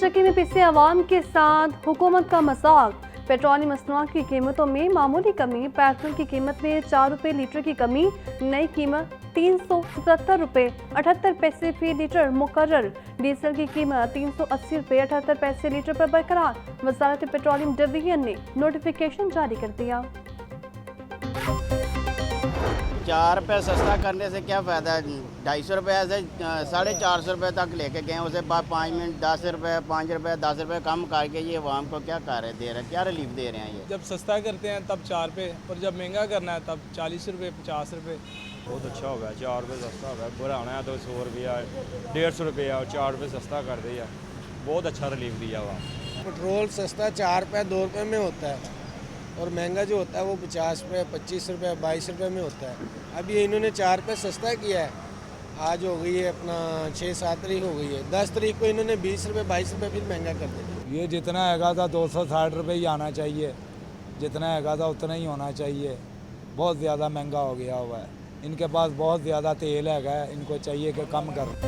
चक्की में पिसे अवाम के साथ हुकूमत का मजाक। पेट्रोलियम मसनूआत की कीमतों में मामूली कमी। पेट्रोल की कीमत में 4 रुपये लीटर की कमी। नई कीमत 377 रुपये 78 पैसे फी लीटर मुकर्रर। डीजल की कीमत 380 रुपये 78 पैसे लीटर पर बरकरार। वजारत पेट्रोलियम डिवीजन ने नोटिफिकेशन जारी कर दिया। 4 रुपये सस्ता करने से क्या फ़ायदा है? 250 रुपये से 450 रुपये तक लेके गए, उसे बाद 5 मिनट 10 रुपये 5 रुपये 10 रुपये कम करके ये आवाम को क्या कार्य दे रहे हैं, क्या रिलीफ दे रहे हैं? ये जब सस्ता करते हैं तब 4 रुपये और जब महंगा करना है तब 40 रुपये 50 रुपये। बहुत अच्छा हो गया, 4 रुपये सस्ता हो गया। बढ़ाना है तो 100 रुपया 150 रुपया और 4 रुपये सस्ता कर दिया, बहुत अच्छा रिलीफ दिया हुआ। पेट्रोल सस्ता 4 रुपये 2 रुपये में होता है और महंगा जो होता है वो 50 रुपये 25 रुपये 22 रुपये में होता है। अब ये इन्होंने 4 रुपये सस्ता किया है। आज हो गई है अपना 6-7 तारीख हो गई है, 10 तारीख को इन्होंने 20 रुपये 22 रुपये फिर महंगा कर दिया। ये जितना हैगा था 260 रुपये ही आना चाहिए, जितना हैगा था उतना ही होना चाहिए। बहुत ज़्यादा महंगा हो गया हुआ है, इनके पास बहुत ज़्यादा तेल हैगा, इनको चाहिए कि कम कर।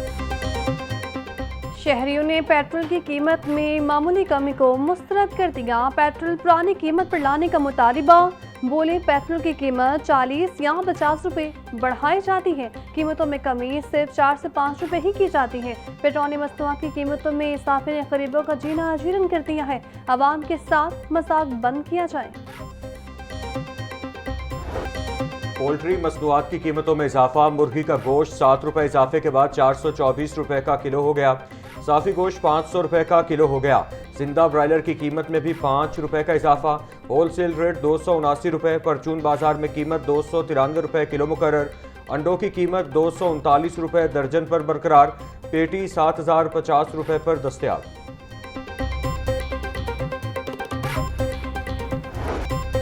शहरियों ने पेट्रोल की कीमत में मामूली कमी को मुस्तरद कर दिया। पेट्रोल पुरानी कीमत पर लाने का मुतालिबा। बोले पेट्रोल की कीमत 40 या 50 रुपये बढ़ाई जाती है, कीमतों में कमी सिर्फ 4 से 5 रुपये ही की जाती है। पेट्रोलियम मसनूआत की कीमतों में इजाफे ने गरीबों का जीना अजीरन कर दिया है। आवाम के साथ मजाक बंद किया जाए। पोल्ट्री मसनूआत की कीमतों में इजाफा। मुर्गी का गोश्त 7 रुपये इजाफे के बाद 424 रुपये का किलो हो गया। साफ़ी गोश्त 500 रुपये का किलो हो गया। जिंदा ब्रायलर की कीमत में भी 5 रुपये का इजाफा। होलसेल रेट 279 रुपये। परचून बाजार में कीमत 293 रुपये किलो मुकर्रर। अंडों की कीमत 239 रुपये दर्जन पर बरकरार। पेटी 7050 रुपये पर दस्तयाब।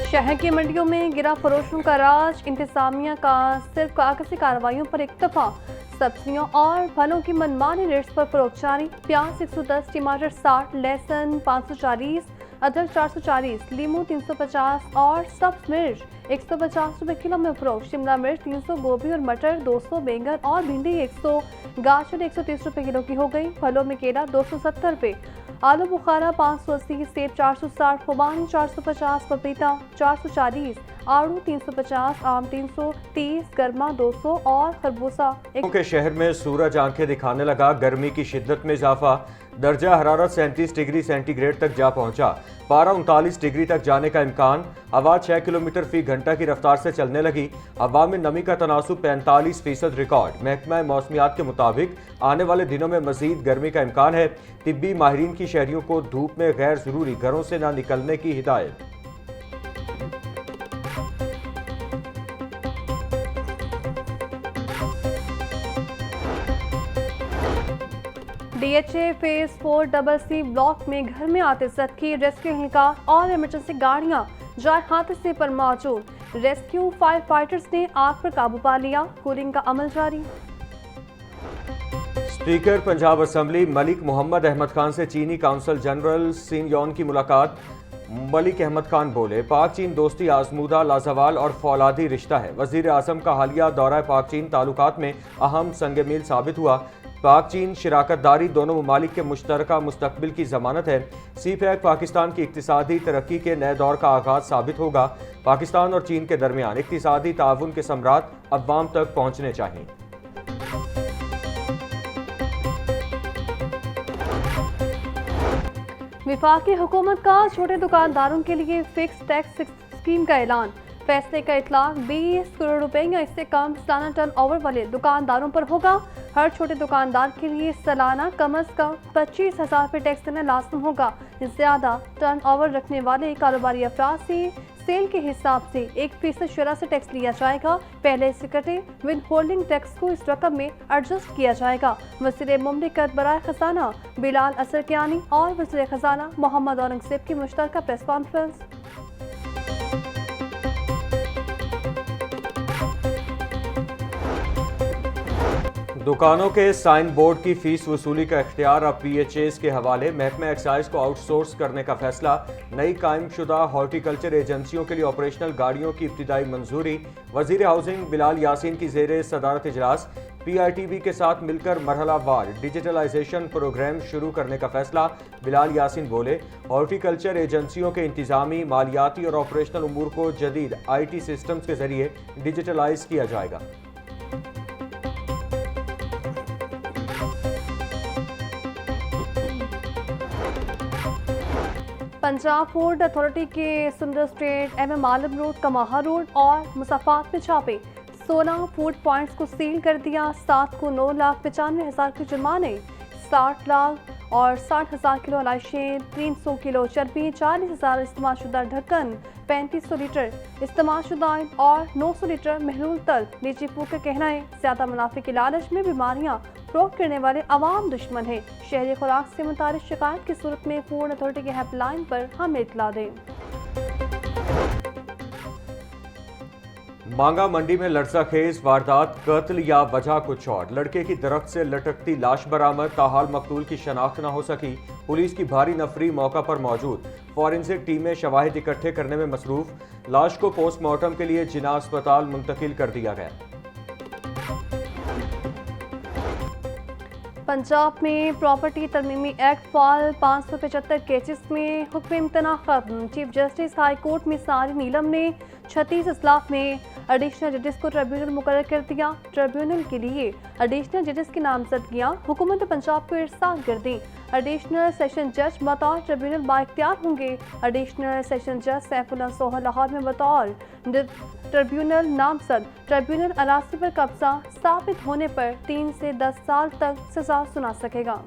शहर की मंडियों में गिरा फरोशों का राज। इंतजामिया का सिर्फ कागजी कार्रवाइयों पर इक्तफा। सब्जियों और फलों की मनमानी रेट्स पर फरोख्त जारी। प्याज 110, टमाटर 60, लहसुन 540, अदरक 440, लीमू 350 और सब्ज मिर्च 150 रुपये किलो में फरोख्त। शिमला मिर्च 300, गोभी और मटर 200, बैंगन और भिंडी 100, गाजर 130 रुपये किलो की हो गई। फलों में केला 270 रुपये, आलू बुखारा 580, सेब 460, खुबानी 450, पपीता 440, आड़ू 350, आम 330, गर्मा 200 और खरबूजा। के शहर में सूरज आंखें दिखाने लगा। गर्मी की शिद्दत में इजाफा। दर्जा हरारत 37 डिग्री सेंटीग्रेड तक जा पहुंचा। पारा 39 डिग्री तक जाने का इम्कान। हवा 6 किलोमीटर फी घंटा की रफ्तार से चलने लगी। हवा में नमी का तनासुब 45% रिकॉर्ड। महकमा मौसमियात के मुताबिक आने वाले दिनों में मजीद गर्मी का इम्कान है। तिब्बी माहिरीन की शहरियों को धूप में गैर जरूरी घरों से न निकलने की हिदायत। DHA फेज 4CC ब्लॉक में घर में आते जख्मी रेस्क्यू हेलीकॉप्टर और इमरजेंसी गाड़ियां जाए हादसे पर मौजूद। रेस्क्यू फायर फाइटर्स ने आग पर काबू पा लिया। कूलिंग का अमल जारी। स्पीकर पंजाब असम्बली मलिक मोहम्मद अहमद खान से चीनी काउंसल जनरल सिनयोन की मुलाकात। मलिक अहमद खान बोले पाक चीन दोस्ती आजमूदा लाजवाल और फौलादी रिश्ता है। वजीर आजम का हालिया दौरा पाक चीन ताल्लुकात में अहम संग मील साबित हुआ। पाक चीन शराकतदारी दोनों ममालिक के मुश्तरका मुस्तकबिल की जमानत है। CPEC पाकिस्तान की इक्तिसादी तरक्की के नए दौर का आगाज साबित होगा। पाकिस्तान और चीन के दरमियान इक्तिसादी ताउन के समरात अवाम तक पहुँचने चाहिए। वफाकी हुकूमत का छोटे दुकानदारों के लिए फिक्स टैक्स स्कीम का ऐलान। फैसले का इतलाक 20 करोड़ रुपए या इससे कम सालाना टर्न ओवर वाले दुकानदारों पर होगा। हर छोटे दुकानदार के लिए सालाना कम अज कम 25,000 रुपये टैक्स देना लाजम होगा। ज्यादा टर्न ओवर रखने वाले कारोबारी अफराद से सेल के हिसाब से 1% शरह से टैक्स लिया जाएगा। पहले से कटे विद होल्डिंग टैक्स को इस रकम में एडजस्ट किया जाएगा। वज़ीर मुमलिकत बराए खजाना बिलाल असरकियानी और वज़ीर खजाना मोहम्मद औरंगजेब की मुश्तरका प्रेस कॉन्फ्रेंस। दुकानों के साइन बोर्ड की फीस वसूली का इख्तियार अब PHAs के हवाले। महकमा एक्साइज को आउटसोर्स करने का फैसला। नई कायमशुदा हॉर्टिकल्चर एजेंसियों के लिए ऑपरेशनल गाड़ियों की इब्तिदाई मंजूरी। वजीर हाउसिंग बिलाल यासीन की जेर सदारत इजलास PRTB के साथ मिलकर मरहलावार डिजिटलाइजेशन प्रोग्राम शुरू करने का फैसला। बिलाल यासीन बोले, हॉर्टिकल्चर एजेंसियों के इंतजामी, मालियाती और ऑपरेशनल उमूर को जदीद IT सिस्टम्स के जरिए डिजिटलाइज किया जाएगा। पंजाब फूड अथॉरिटी के सुंदर स्ट्रीट, MM आलम रोड, कमाहा रोड और मुसाफात में छापे। 16 फूड पॉइंट्स को सील कर दिया। 7 को 9,95,000 के जुर्माने, 60 लाख और 60,000 किलो अलाइशें, 300 किलो चर्बी, 40,000 इस्तेमालशुदा ढक्कन, 3500 लीटर इस्तेमालशुदा ऑयल और 900 लीटर महलूल तल। निजी फूड का कहना है, ज्यादा मुनाफे के लालच में बीमारियां फरोख्त करने वाले अवाम दुश्मन हैं। शहरी खुराक से मुताबिक शिकायत की सूरत में फूड अथॉरिटी की हेल्पलाइन पर हमें इतला दें। मांगा मंडी में लड़जाखेज वारदात, कत्ल या वजह कुछ और। लड़के की दरख्त से लटकती लाश बरामद, ताहाल मकतूल की शनाख्त न हो सकी। पुलिस की भारी नफरी मौका पर मौजूद। फॉरेंसिक टीमें शवाहिद इकट्ठे करने में मसरूफ। लाश को पोस्टमार्टम के लिए जिना अस्पताल मुंतकिल कर दिया गया। पंजाब में प्रॉपर्टी तरमीमी एक्ट फाल 575 केसेस में हुक्म इम्तना खत्म। चीफ जस्टिस हाई कोर्ट में सारी नीलम ने 36 इस्लाफ में एडिशनल जजेस को ट्रिब्यूनल मुकर्रर कर दिया। ट्रिब्यूनल के लिए एडिशनल जजेस की नामजदगियां हुकूमत पंजाब को इरसाल कर दी। एडिशनल सेशन जज बतौर ट्रिब्यूनल बाइख्तियार होंगे। एडिशनल सेशन जज सैफुल्लाह सोहल लाहौर में बतौर ट्रिब्यूनल नामजद। ट्रिब्यूनल अराजी पर कब्जा साबित होने पर 3 से 10 साल तक सजा सुना सकेगा।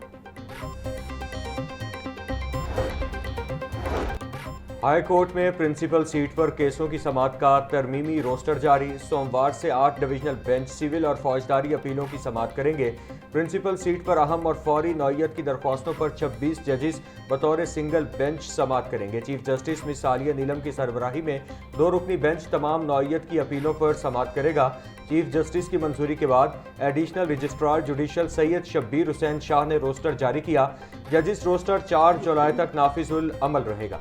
हाई कोर्ट में प्रिंसिपल सीट पर केसों की समाअत का तरमीमी रोस्टर जारी। सोमवार से 8 डिविजनल बेंच सिविल और फौजदारी अपीलों की समाअत करेंगे। प्रिंसिपल सीट पर अहम और फौरी नौयत की दरख्वास्तों पर 26 जजेस बतौर सिंगल बेंच समाअत करेंगे। चीफ जस्टिस मिस आलिया नीलम की सरबराही में 2 रुकनी बेंच तमाम नौयत की अपीलों पर समाअत करेगा। चीफ जस्टिस की मंजूरी के बाद additional registrar judicial Syed Shabbir Hussain Shah ने रोस्टर जारी किया। जजेस रोस्टर 4 जुलाई तक नाफिजुल अमल रहेगा।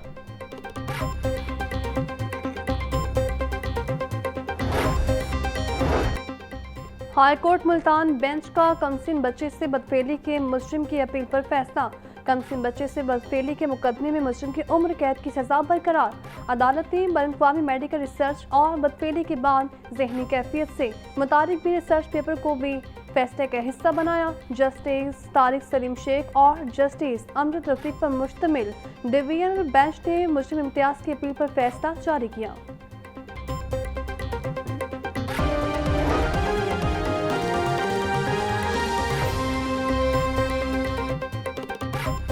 हाई कोर्ट मुल्तान बेंच का कमसिन बच्चे से बदफेली के मुजरिम की अपील पर फैसला। कमसिन बच्चे से बदफेली के मुकदमे में मुजरिम की उम्र कैद की सजा बरकरार। अदालत ने बैनुल-अक़वामी मेडिकल रिसर्च और बदफेली के बाद जहनी कैफियत से मुताबिक भी रिसर्च पेपर को भी फैसले का हिस्सा बनाया। जस्टिस तारिक सलीम शेख और जस्टिस अमजद रफीक पर मुश्तमिल डिवीजनल बेंच ने मुजरिम इम्तियाज की अपील पर फैसला जारी किया।